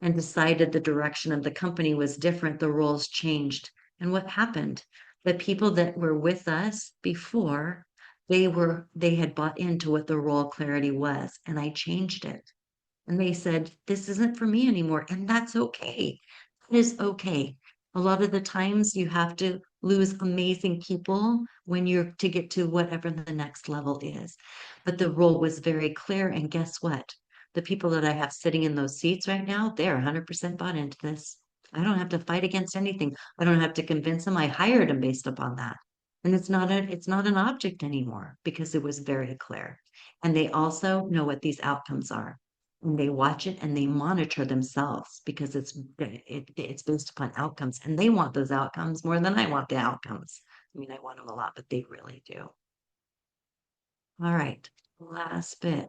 and decided the direction of the company was different, the roles changed. And what happened? The people that were with us before, they had bought into what the role clarity was, and I changed it. And they said, this isn't for me anymore. And that's okay. It is okay. A lot of the times you have to lose amazing people when you're to get to whatever the next level is. But the role was very clear. And guess what? The people that I have sitting in those seats right now, they're 100% bought into this. I don't have to fight against anything. I don't have to convince them. I hired them based upon that. And it's not an object anymore because it was very clear. And they also know what these outcomes are, and they watch it and they monitor themselves because it's based upon outcomes, and they want those outcomes more than I want the outcomes. I mean, I want them a lot, but they really do. All right, last bit.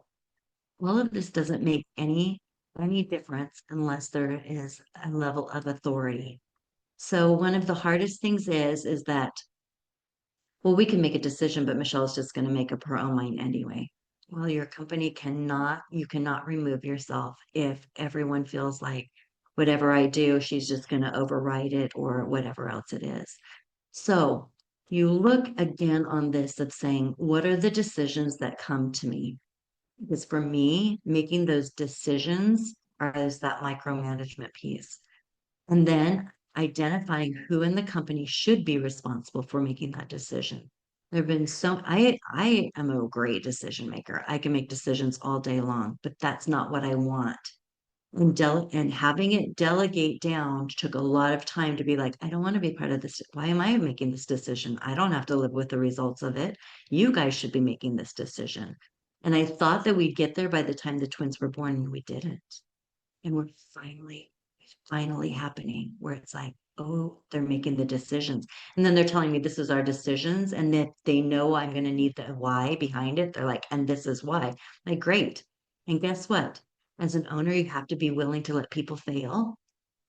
All of this doesn't make any difference unless there is a level of authority. So one of the hardest things is that, well, we can make a decision, but Michelle's just going to make up her own mind anyway. Well, your company you cannot remove yourself if everyone feels like whatever I do, she's just going to override it or whatever else it is. So you look again on this of saying, what are the decisions that come to me? Because for me, making those decisions is that micromanagement piece. And then identifying who in the company should be responsible for making that decision. There have been I am a great decision maker. I can make decisions all day long, but that's not what I want. And having it delegate down took a lot of time to be like, I don't want to be part of this. Why am I making this decision? I don't have to live with the results of it. You guys should be making this decision. And I thought that we'd get there by the time the twins were born, and we didn't. And we're finally happening where it's like, oh, they're making the decisions. And then they're telling me this is our decisions. And that they know I'm going to need the why behind it. They're like, and this is why. Like, great. And guess what? As an owner, you have to be willing to let people fail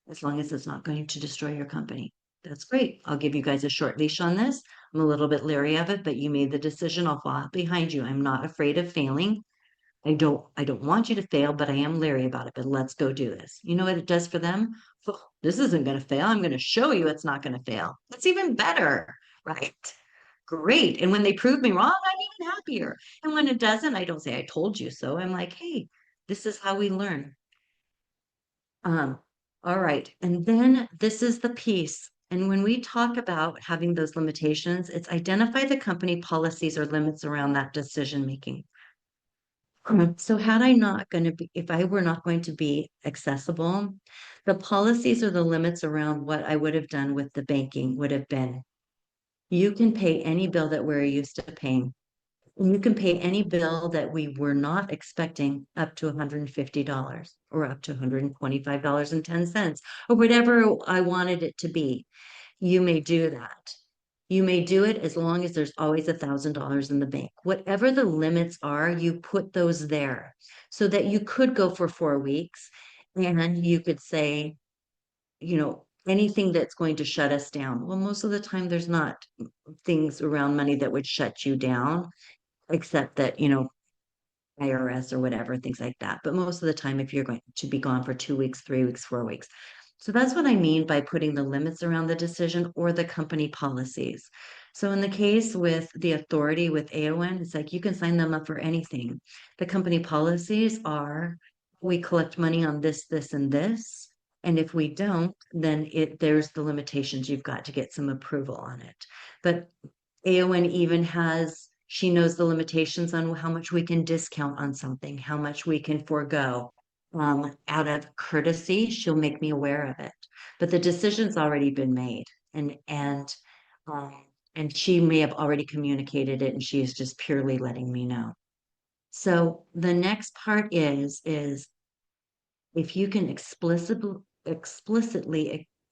as long as it's not going to destroy your company. That's great. I'll give you guys a short leash on this. I'm a little bit leery of it, but you made the decision. I'll follow behind you. I'm not afraid of failing. I don't want you to fail, but I am leery about it. But let's go do this. You know what it does for them? Oh, this isn't going to fail. I'm going to show you it's not going to fail. That's even better, right? Great. And when they prove me wrong, I'm even happier. And when it doesn't, I don't say I told you so. I'm like, hey, this is how we learn. Um, all right. And then this is the piece. And when we talk about having those limitations, it's identify the company policies or limits around that decision making. So had I not going to be, if I were not going to be accessible, the policies or the limits around what I would have done with the banking would have been, you can pay any bill that we're used to paying. And you can pay any bill that we were not expecting up to $150 or up to $125.10 or whatever I wanted it to be. You may do that. You may do it as long as there's always $1,000 in the bank. Whatever the limits are, you put those there so that you could go for 4 weeks and you could say, anything that's going to shut us down. Well, most of the time, there's not things around money that would shut you down, except that, IRS or whatever, things like that. But most of the time, if you're going to be gone for 2 weeks, 3 weeks, 4 weeks. So that's what I mean by putting the limits around the decision or the company policies. So in the case with the authority with AON, it's like you can sign them up for anything. The company policies are, we collect money on this, this, and this. And if we don't, then there's the limitations. You've got to get some approval on it. But AON even she knows the limitations on how much we can discount on something, how much we can forego. Out of courtesy, she'll make me aware of it. But the decision's already been made, um, and she may have already communicated it, and she is just purely letting me know. So the next part is if you can explicitly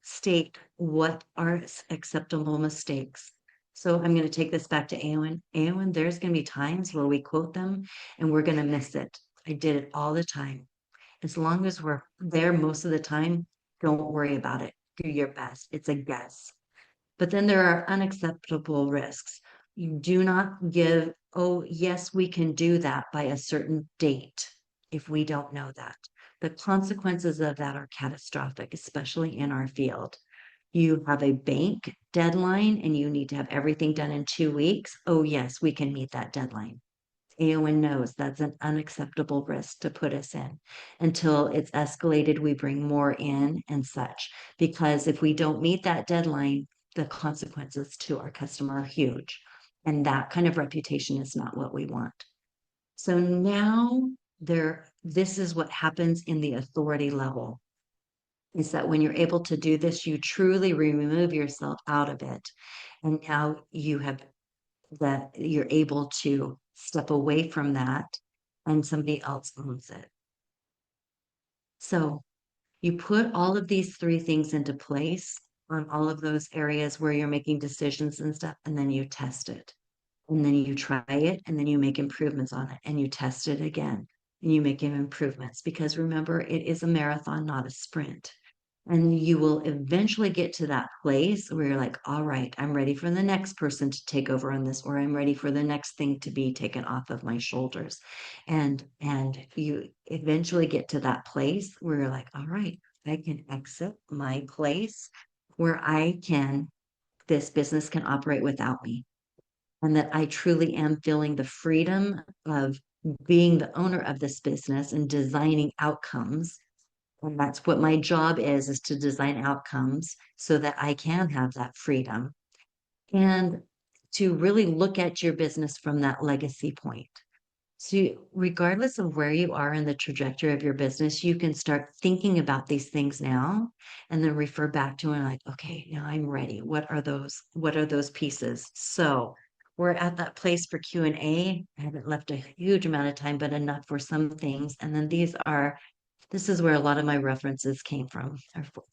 state what are acceptable mistakes. So I'm going to take this back to Aowen. Aowen, there's going to be times where we quote them and we're going to miss it. I did it all the time. As long as we're there most of the time, don't worry about it. Do your best. It's a guess. But then there are unacceptable risks. You do not give, oh, yes, we can do that by a certain date if we don't know that. The consequences of that are catastrophic, especially in our field. You have a bank deadline and you need to have everything done in 2 weeks. Oh, yes, we can meet that deadline. AON knows that's an unacceptable risk to put us in. Until it's escalated, we bring more in and such. Because if we don't meet that deadline, the consequences to our customer are huge. And that kind of reputation is not what we want. So now this is what happens in the authority level, is that when you're able to do this, you truly remove yourself out of it. And now you have that you're able to step away from that and somebody else owns it. So you put all of these three things into place on all of those areas where you're making decisions and stuff, and then you test it. And then you try it, and then you make improvements on it, and you test it again, and you make improvements. Because remember, it is a marathon, not a sprint. And you will eventually get to that place where you're like, all right, I'm ready for the next person to take over on this, or I'm ready for the next thing to be taken off of my shoulders. And you eventually get to that place where you're like, all right, I can exit my place where this business can operate without me. And that I truly am feeling the freedom of being the owner of this business and designing outcomes, and that's what my job is to design outcomes so that I can have that freedom and to really look at your business from that legacy point. So, regardless of where you are in the trajectory of your business, you can start thinking about these things now and then refer back to it like, okay, now I'm ready. What are those? What are those pieces? So, we're at that place for Q&A. I haven't left a huge amount of time, but enough for some things. And then this is where a lot of my references came from, are for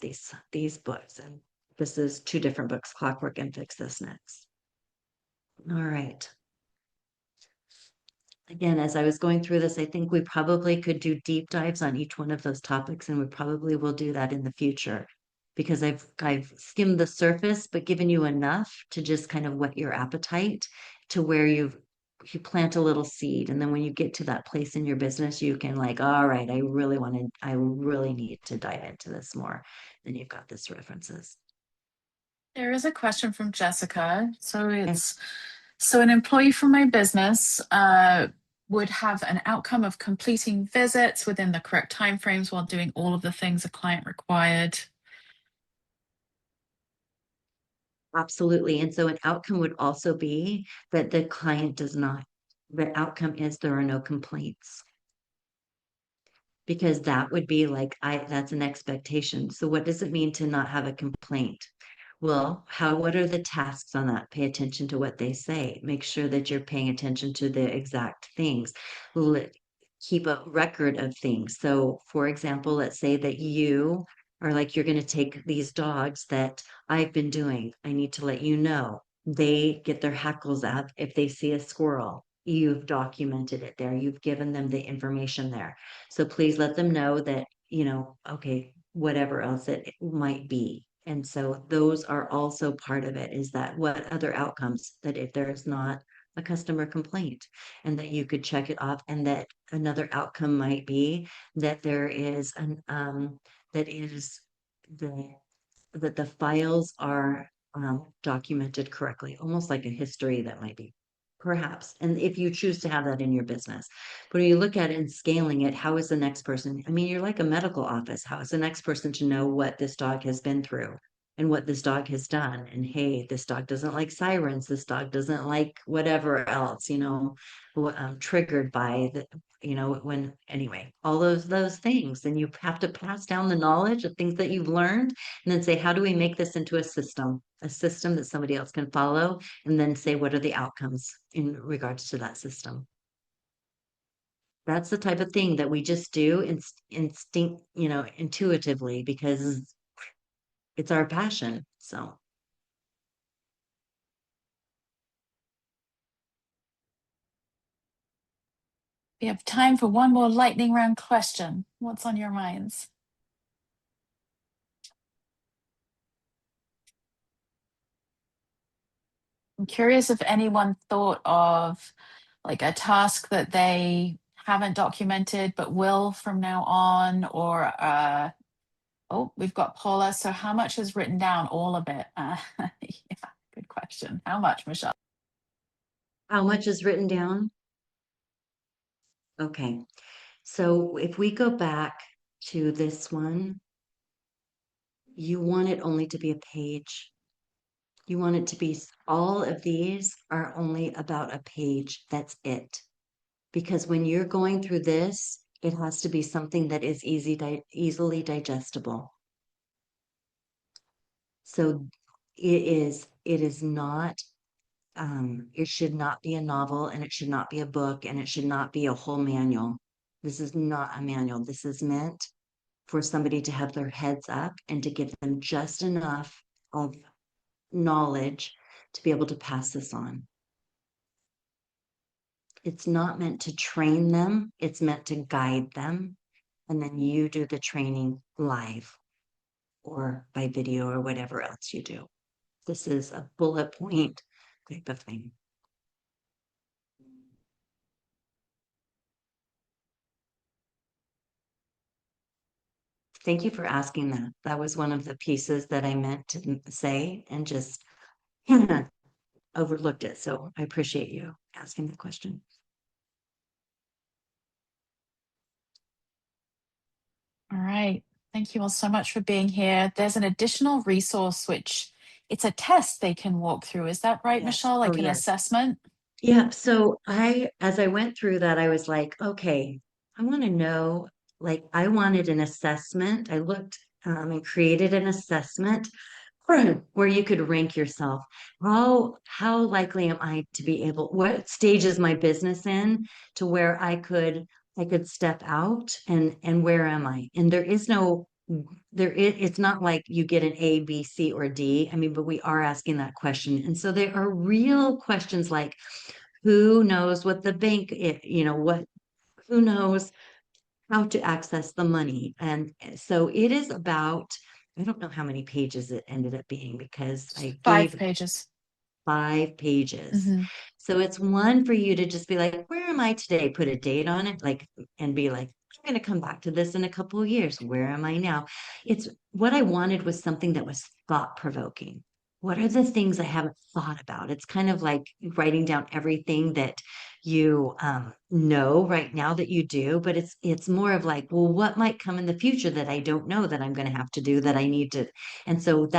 these books. And this is two different books, Clockwork and Fix This Next. All right. Again, as I was going through this, I think we probably could do deep dives on each one of those topics, and we probably will do that in the future because I've skimmed the surface, but given you enough to just kind of whet your appetite to where you plant a little seed, and then when you get to that place in your business, you can like, all right, I really need to dive into this more. Then you've got this references. There is a question from Jessica. Okay. So an employee from my business would have an outcome of completing visits within the correct timeframes while doing all of the things a client required. Absolutely. And so an outcome would also be that the client does not, the outcome is there are no complaints. Because that would be like, that's an expectation. So what does it mean to not have a complaint? Well, what are the tasks on that? Pay attention to what they say. Make sure that you're paying attention to the exact things. Keep a record of things. So, for example, let's say that you are like, you're going to take these dogs that I've been doing. I need to let you know they get their hackles up if they see a squirrel. You've documented it there. You've given them the information there. So please let them know that, okay, whatever else it might be. And so those are also part of it, is that what other outcomes, that if there's not a customer complaint, and that you could check it off, and that another outcome might be that there is that is the that the files are documented correctly, almost like a history that might be, perhaps. And if you choose to have that in your business, but when you look at it and scaling it, how is the next person? I mean, you're like a medical office. How is the next person to know what this dog has been through and what this dog has done? And hey, this dog doesn't like sirens. This dog doesn't like whatever else, triggered by the, when anyway, all those things. And you have to pass down the knowledge of things that you've learned and then say, how do we make this into a system that somebody else can follow? And then say, what are the outcomes in regards to that system? That's the type of thing that we just do intuitively because it's our passion. So We have time for one more lightning round question. What's on your minds? I'm curious if anyone thought of like a task that they haven't documented but will from now on, or oh, we've got Paula. So how much is written down? All of it. Yeah, good question. How much, Michelle? How much is written down? Okay. So if we go back to this one, you want it only to be a page. You want it to be, all of these are only about a page. That's it. Because when you're going through this, it has to be something that is easily digestible. So it is not, it should not be a novel, and it should not be a book, and it should not be a whole manual. This is not a manual. This is meant for somebody to have their heads up and to give them just enough of knowledge to be able to pass this on. It's not meant to train them, it's meant to guide them. And then you do the training live or by video or whatever else you do. This is a bullet point type of thing. Thank you for asking that. That was one of the pieces that I meant to say and just overlooked it. So I appreciate you asking the question. All right. Thank you all so much for being here. There's an additional resource, which it's a test they can walk through. Is that right, Yes. Michelle? Oh, Like an yes. assessment? Yeah. So as I went through that, I was like, okay, I want to know, like, I wanted an assessment. I looked and created an assessment where you could rank yourself. How likely am I to be able, what stage is my business in to where I could step out, and where am I? And there is no it's not like you get an A, B, C, or D. I mean, but we are asking that question. And so there are real questions like, who knows what the bank, who knows how to access the money? And so it is about, I don't know how many pages it ended up being because I 5 gave pages. 5 pages. Hmm. So it's one for you to just be like, where am I today? Put a date on it, like, and be like, I'm going to come back to this in a couple of years. Where am I now? It's what I wanted was something that was thought provoking. What are the things I haven't thought about? It's kind of like writing down everything that you know right now that you do, but it's more of like, well, what might come in the future that I don't know that I'm going to have to do that I need to. And so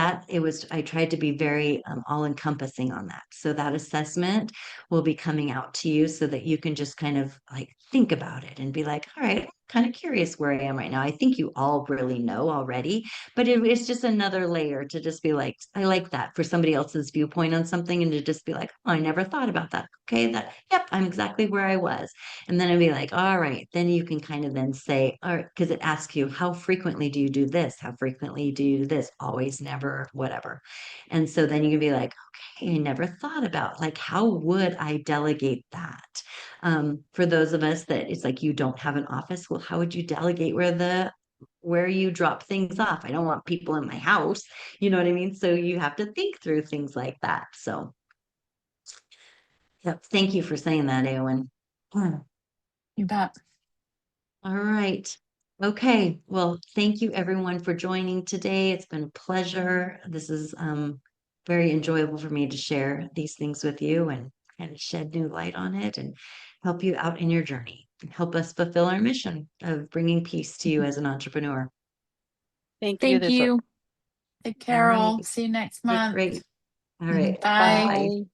I tried to be very all encompassing on that. So that assessment will be coming out to you so that you can just kind of like think about it and be like, all right, I'm kind of curious where I am right now. I think you all really know already, but it's just another layer to just be like, I like that for somebody else's viewpoint on something, and to just be like, oh, I never thought about that. Okay, yep, I'm exactly where I was. And then I'd be like, all right, then you can kind of then say, all right, because it asks you, how frequently do you do this? How frequently do you do this? Always, never, whatever. And so then you can be like, okay, I never thought about, like, how would I delegate that? For those of us that it's like you don't have an office, well, how would you delegate where you drop things off? I don't want people in my house. You know what I mean? So you have to think through things like that. So, yep. Thank you for saying that, Eowyn. You bet. All right. Okay. Well, thank you everyone for joining today. It's been a pleasure. This is very enjoyable for me to share these things with you and kind of shed new light on it and help you out in your journey and help us fulfill our mission of bringing peace to you as an entrepreneur. Thank you. Thank This you. Take All care, right. all. See you next Okay, month. great. All right. Bye. Bye. bye.